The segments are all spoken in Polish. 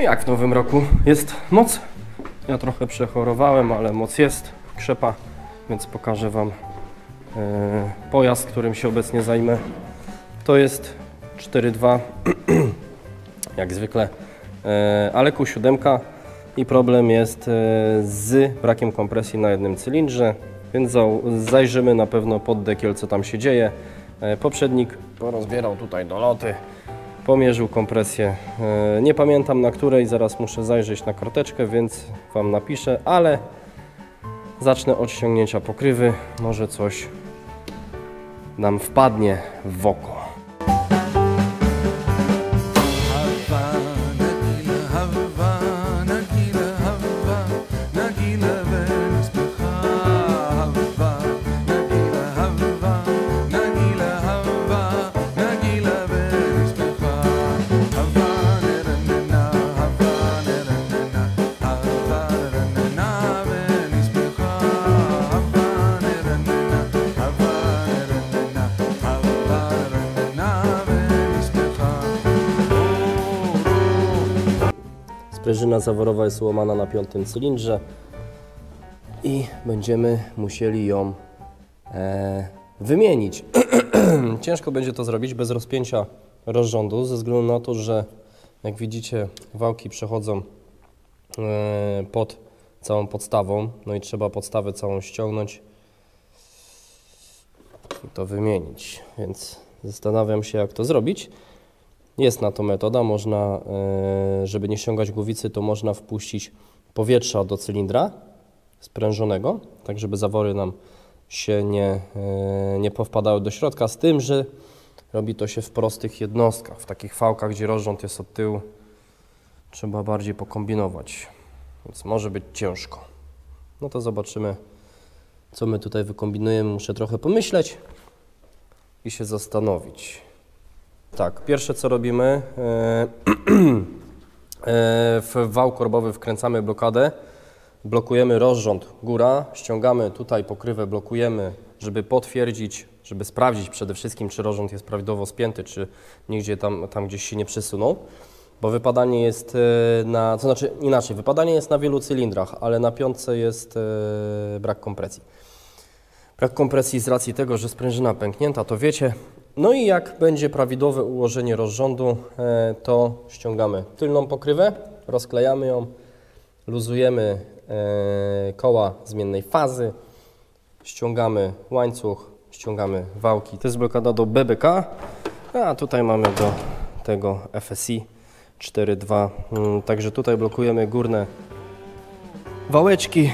jak w nowym roku? Jest moc? Ja trochę przechorowałem, ale moc jest, krzepa, więc pokażę Wam pojazd, którym się obecnie zajmę. To jest 4.2, jak zwykle, ale Q7 i problem jest z brakiem kompresji na jednym cylindrze, więc zajrzymy na pewno pod dekiel, co tam się dzieje. Poprzednik porozbierał tutaj doloty, pomierzył kompresję, nie pamiętam na której, zaraz muszę zajrzeć na karteczkę, więc Wam napiszę, ale zacznę od ściągnięcia pokrywy, może coś nam wpadnie w oko. Sprężyna zaworowa jest łamana na 5. cylindrze i będziemy musieli ją wymienić. Ciężko będzie to zrobić bez rozpięcia rozrządu, ze względu na to, że jak widzicie, wałki przechodzą pod całą podstawą, no i trzeba podstawę całą ściągnąć i to wymienić, więc zastanawiam się, jak to zrobić. Jest na to metoda, można, żeby nie ściągać głowicy, to można wpuścić powietrza do cylindra sprężonego, tak żeby zawory nam się nie powpadały do środka, z tym, że robi to się w prostych jednostkach, w takich fałkach, gdzie rozrząd jest od tyłu, trzeba bardziej pokombinować, więc może być ciężko. No to zobaczymy, co my tutaj wykombinujemy, muszę trochę pomyśleć i się zastanowić. Tak, pierwsze co robimy, w wał korbowy wkręcamy blokadę, blokujemy rozrząd góra, ściągamy tutaj pokrywę, blokujemy, żeby potwierdzić, żeby sprawdzić przede wszystkim, czy rozrząd jest prawidłowo spięty, czy nigdzie tam gdzieś się nie przesunął, bo wypadanie jest to znaczy inaczej, wypadanie jest na wielu cylindrach, ale na 5 jest brak kompresji. Brak kompresji z racji tego, że sprężyna pęknięta, to wiecie. No i jak będzie prawidłowe ułożenie rozrządu, to ściągamy tylną pokrywę, rozklejamy ją, luzujemy koła zmiennej fazy, ściągamy łańcuch, ściągamy wałki. To jest blokada do BBK, a tutaj mamy do tego FSI 4.2, także tutaj blokujemy górne wałeczki.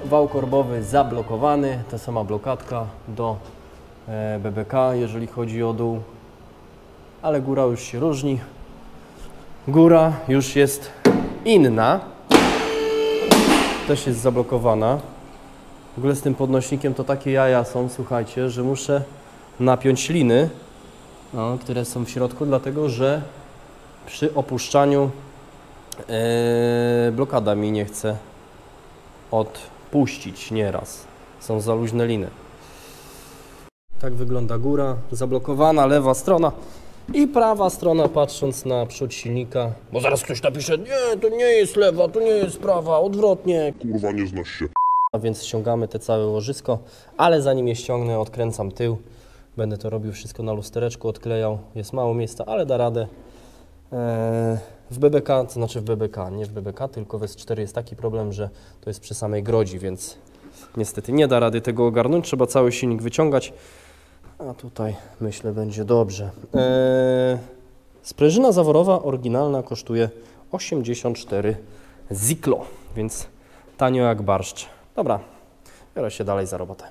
Wał korbowy zablokowany, ta sama blokadka do BBK, jeżeli chodzi o dół, ale góra już się różni. Góra już jest inna, też jest zablokowana. W ogóle z tym podnośnikiem to takie jaja są, słuchajcie, że muszę napiąć liny, które są w środku, dlatego że przy opuszczaniu blokada mi nie chce odpuścić nieraz. Są za luźne liny. Tak wygląda góra, zablokowana lewa strona i prawa strona, patrząc na przód silnika. Bo zaraz ktoś napisze, nie, to nie jest lewa, to nie jest prawa, odwrotnie. Kurwa, nie znasz się. A więc ściągamy te całe łożysko, ale zanim je ściągnę, odkręcam tył. Będę to robił wszystko na lustereczku, odklejał. Jest mało miejsca, ale da radę. W BBK, to znaczy w BBK, nie w BBK, tylko w S4 jest taki problem, że to jest przy samej grodzi, więc niestety nie da rady tego ogarnąć. Trzeba cały silnik wyciągać, a tutaj myślę będzie dobrze. Sprężyna zaworowa oryginalna kosztuje 84 ziklo, więc tanio jak barszcz. Dobra, biorę się dalej za robotę.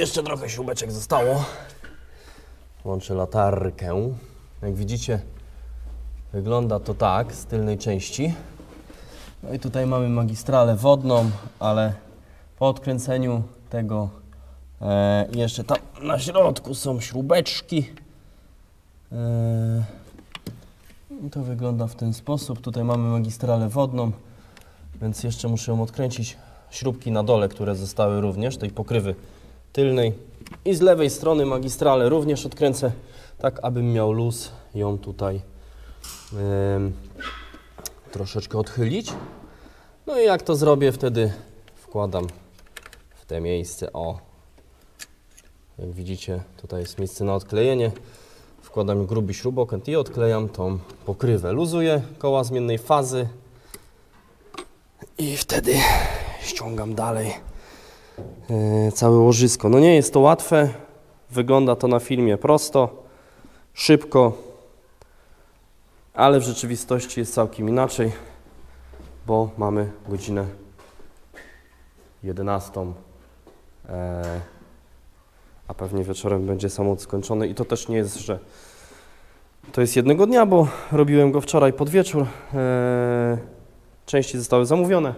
jeszcze trochę śrubeczek zostało. Włączę latarkę. Jak widzicie, wygląda to tak z tylnej części. No i tutaj mamy magistralę wodną, ale po odkręceniu tego jeszcze tam na środku są śrubeczki. I to wygląda w ten sposób. Tutaj mamy magistralę wodną, więc jeszcze muszę ją odkręcić. Śrubki na dole, które zostały również, tej pokrywy tylnej. I z lewej strony magistralę również odkręcę, tak abym miał luz ją tutaj troszeczkę odchylić. No i jak to zrobię, wtedy wkładam w te miejsce. O, jak widzicie, tutaj jest miejsce na odklejenie. Wkładam gruby śrubokręt i odklejam tą pokrywę. Luzuję koła zmiennej fazy i wtedy ściągam dalej całe łożysko. No nie jest to łatwe, wygląda to na filmie prosto, szybko, ale w rzeczywistości jest całkiem inaczej, bo mamy godzinę 11, a pewnie wieczorem będzie samochód skończony i to też nie jest, że to jest jednego dnia, bo robiłem go wczoraj pod wieczór. Części zostały zamówione,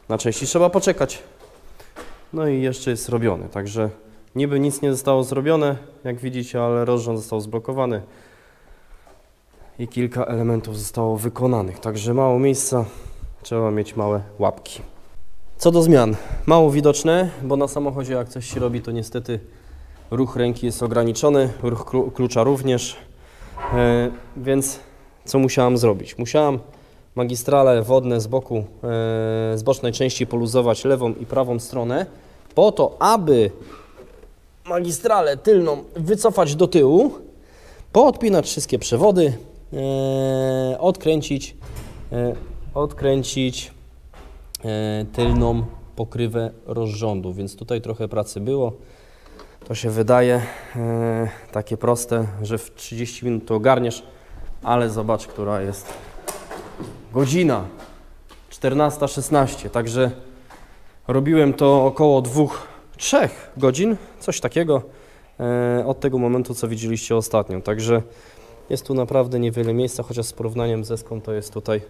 na części trzeba poczekać. No i jeszcze jest robiony, także niby nic nie zostało zrobione, jak widzicie, ale rozrząd został zblokowany i kilka elementów zostało wykonanych, także mało miejsca, trzeba mieć małe łapki. Co do zmian, mało widoczne, bo na samochodzie jak coś się robi, to niestety ruch ręki jest ograniczony, ruch klucza również, więc co musiałam zrobić? Musiałam magistrale wodne z boku, z bocznej części poluzować lewą i prawą stronę, po to, aby magistralę tylną wycofać do tyłu, poodpinać wszystkie przewody, odkręcić tylną pokrywę rozrządu, więc tutaj trochę pracy było. To się wydaje takie proste, że w 30 minut to ogarniesz, ale zobacz, która jest godzina 14:16, także robiłem to około 2-3 godzin, coś takiego, od tego momentu, co widzieliście ostatnio. Także jest tu naprawdę niewiele miejsca, chociaż z porównaniem z Eską to jest tutaj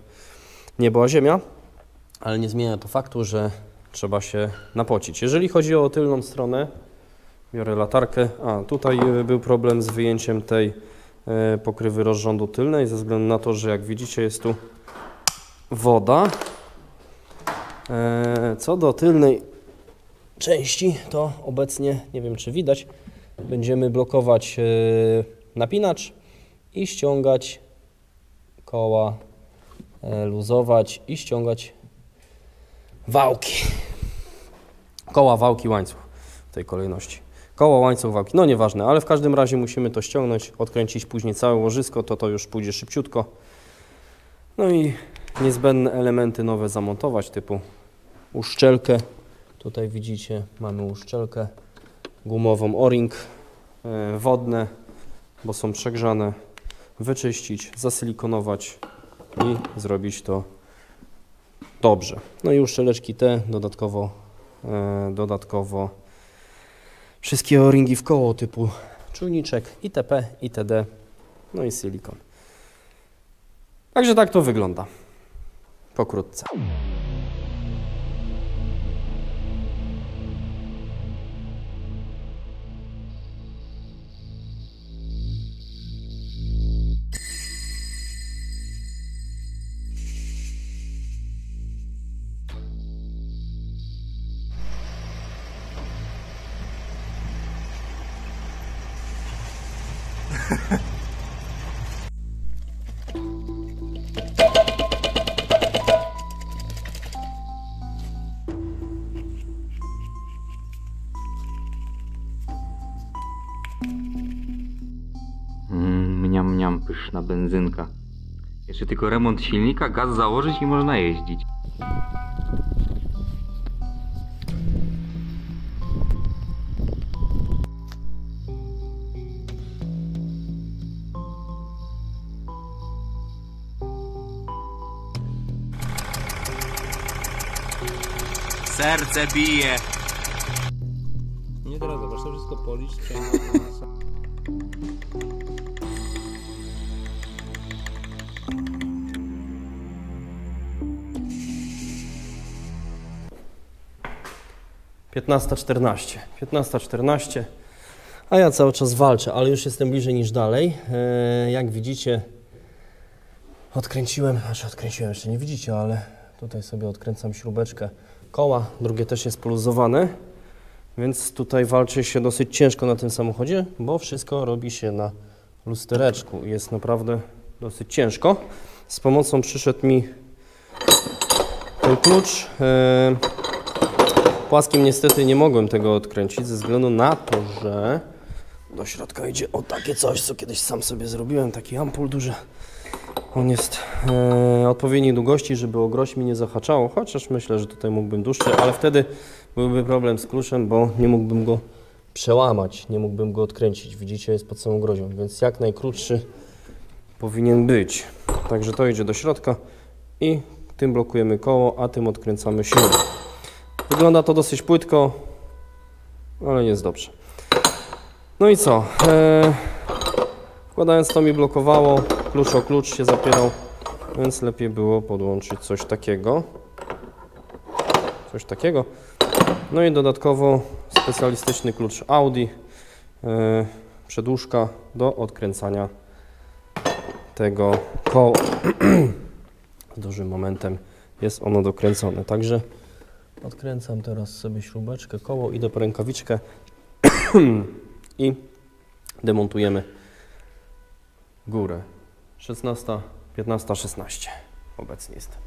niebo a ziemia, ale nie zmienia to faktu, że trzeba się napocić. Jeżeli chodzi o tylną stronę, biorę latarkę. Tutaj był problem z wyjęciem tej pokrywy rozrządu tylnej, ze względu na to, że jak widzicie, jest tu woda. Co do tylnej części, to obecnie, nie wiem czy widać, będziemy blokować napinacz i ściągać koła, luzować i ściągać wałki. Koła, wałki, łańcuch w tej kolejności. Koło, łańcuch, wałki, no nieważne, ale w każdym razie musimy to ściągnąć, odkręcić później całe łożysko, to już pójdzie szybciutko. No i niezbędne elementy nowe zamontować, typu uszczelkę. Tutaj widzicie, mamy uszczelkę gumową, o-ring, wodne, bo są przegrzane, wyczyścić, zasylikonować i zrobić to dobrze. No i uszczeleczki te, dodatkowo wszystkie o-ringi w koło typu czujniczek, itp., itd., no i silikon. Także tak to wygląda pokrótce. Mniam, pyszna benzynka. Jeszcze tylko remont silnika, gaz założyć i można jeździć. Serce bije. Nie teraz, zobacz, to wszystko policz, sprzęgło. Piętnasta 14, a ja cały czas walczę, ale już jestem bliżej niż dalej. Jak widzicie, odkręciłem, jeszcze nie widzicie, ale tutaj sobie odkręcam śrubeczkę koła, drugie też jest poluzowane, więc tutaj walczy się dosyć ciężko na tym samochodzie, bo wszystko robi się na lustereczku i jest naprawdę dosyć ciężko. Z pomocą przyszedł mi ten klucz. Płaskim niestety nie mogłem tego odkręcić ze względu na to, że do środka idzie o takie coś, co kiedyś sam sobie zrobiłem, taki ampul duży. On jest odpowiedniej długości, żeby o groź mi nie zahaczało, chociaż myślę, że tutaj mógłbym dłuższy, ale wtedy byłby problem z kluczem, bo nie mógłbym go przełamać, nie mógłbym go odkręcić. Widzicie, jest pod samą grozią, więc jak najkrótszy powinien być. Także to idzie do środka i tym blokujemy koło, a tym odkręcamy śrubę. Wygląda to dosyć płytko, ale nie jest dobrze. No i co? Wkładając to mi blokowało, klucz o klucz się zapierał, więc lepiej było podłączyć coś takiego. No i dodatkowo specjalistyczny klucz Audi, przedłużka do odkręcania tego koła. Z dużym momentem jest ono dokręcone, także odkręcam teraz sobie śrubeczkę, koło, idę po rękawiczkę i demontujemy górę. 15:16 obecnie jest.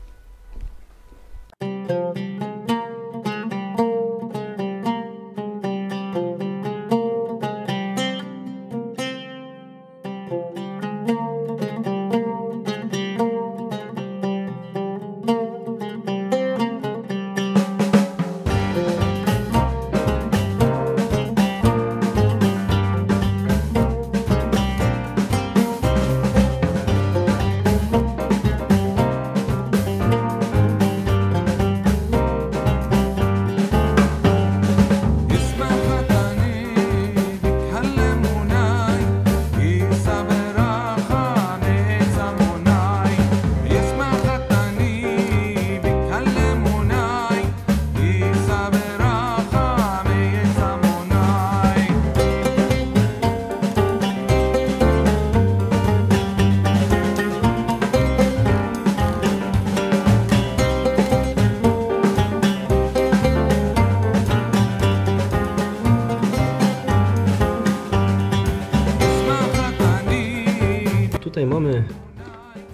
Tutaj mamy,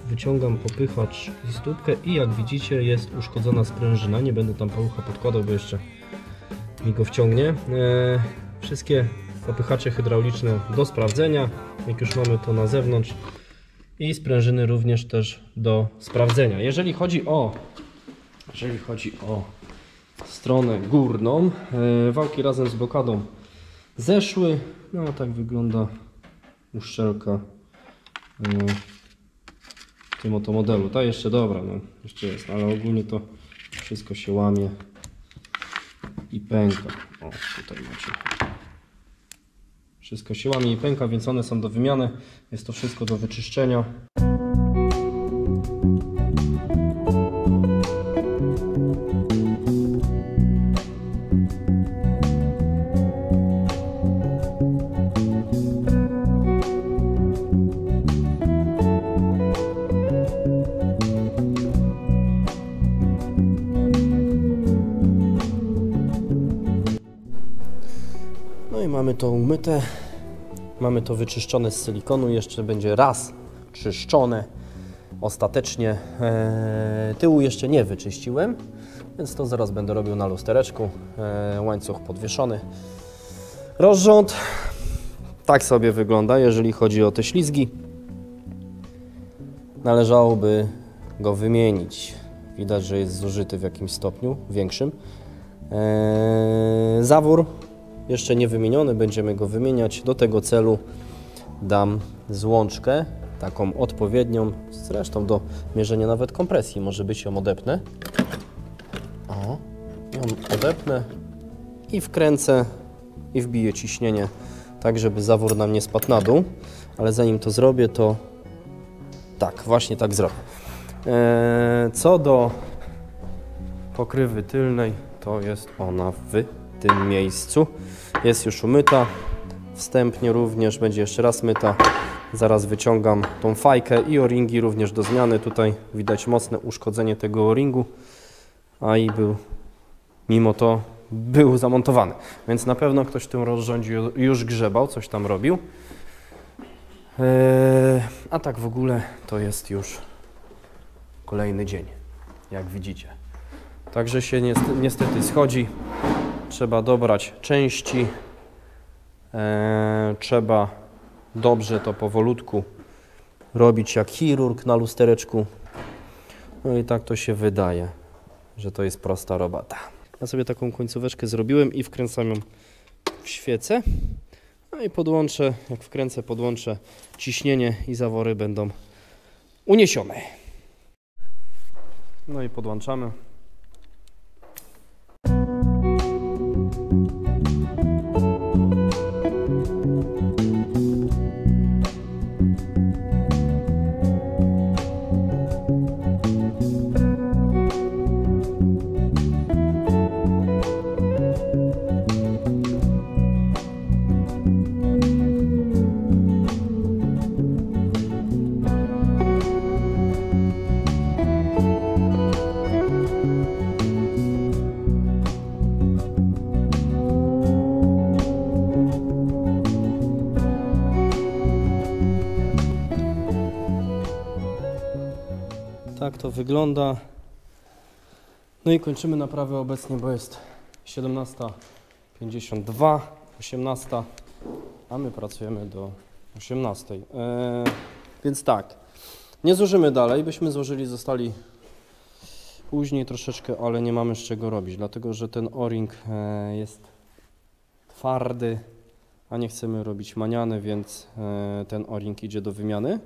wyciągam popychacz i stópkę i jak widzicie jest uszkodzona sprężyna. Nie będę tam pałucha podkładał, bo jeszcze mi go wciągnie. Wszystkie popychacze hydrauliczne do sprawdzenia, jak już mamy to na zewnątrz, i sprężyny również też do sprawdzenia. Jeżeli chodzi o stronę górną, wałki razem z blokadą zeszły. No tak wygląda uszczelka w tym oto modelu. Ta jeszcze dobra, no jeszcze jest, ale ogólnie to wszystko się łamie i pęka. O, tutaj macie. Wszystko się łamie i pęka, więc one są do wymiany. Jest to wszystko do wyczyszczenia. No i mamy to umyte, mamy to wyczyszczone z silikonu, jeszcze będzie raz czyszczone ostatecznie. Tyłu jeszcze nie wyczyściłem, więc to zaraz będę robił na lustereczku. Łańcuch podwieszony. Rozrząd tak sobie wygląda, jeżeli chodzi o te ślizgi. Należałoby go wymienić. Widać, że jest zużyty w jakimś stopniu większym. Zawór jeszcze nie wymieniony, będziemy go wymieniać. Do tego celu dam złączkę, taką odpowiednią, zresztą do mierzenia nawet kompresji, może być, ją odepnę. O, ją odepnę i wkręcę i wbiję ciśnienie tak, żeby zawór nam nie spadł na dół, ale zanim to zrobię, to tak, właśnie tak zrobię. Co do pokrywy tylnej, to jest ona w tym miejscu. Jest już umyta, wstępnie również będzie jeszcze raz myta. Zaraz wyciągam tą fajkę i o-ringi również do zmiany. Tutaj widać mocne uszkodzenie tego o-ringu, a i mimo to był zamontowany. Więc na pewno ktoś w tym rozrządzie już grzebał, coś tam robił. A tak w ogóle to jest już kolejny dzień, jak widzicie. Także się niestety schodzi. Trzeba dobrać części. Trzeba dobrze to powolutku robić jak chirurg na lustereczku. No i tak to się wydaje, że to jest prosta robota. Ja sobie taką końcóweczkę zrobiłem i wkręcam ją w świecę. No i podłączę, jak wkręcę, podłączę ciśnienie i zawory będą uniesione. No i podłączamy. Tak to wygląda. No i kończymy naprawę obecnie, bo jest 17:52, 18, a my pracujemy do 18. Więc tak, nie złożymy dalej, byśmy złożyli, zostali później troszeczkę, ale nie mamy z czego robić, dlatego że ten o-ring jest twardy, a nie chcemy robić maniany, więc ten o-ring idzie do wymiany.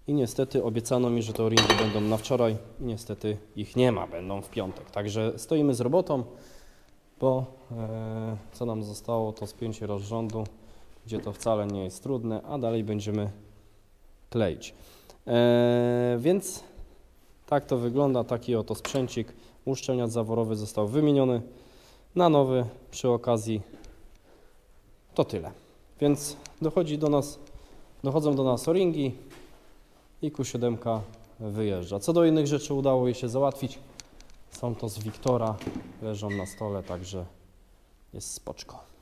I niestety obiecano mi, że te o-ringi będą na wczoraj i niestety ich nie ma, będą w piątek. Także stoimy z robotą, bo co nam zostało, to spięcie rozrządu, gdzie to wcale nie jest trudne, a dalej będziemy kleić. Więc tak to wygląda, taki oto sprzęcik. Uszczelniacz zaworowy został wymieniony na nowy. Przy okazji to tyle. Więc dochodzą do nas o-ringi i Q7 wyjeżdża. Co do innych rzeczy udało jej się załatwić. Są to z Wiktora, leżą na stole, także jest spoczko.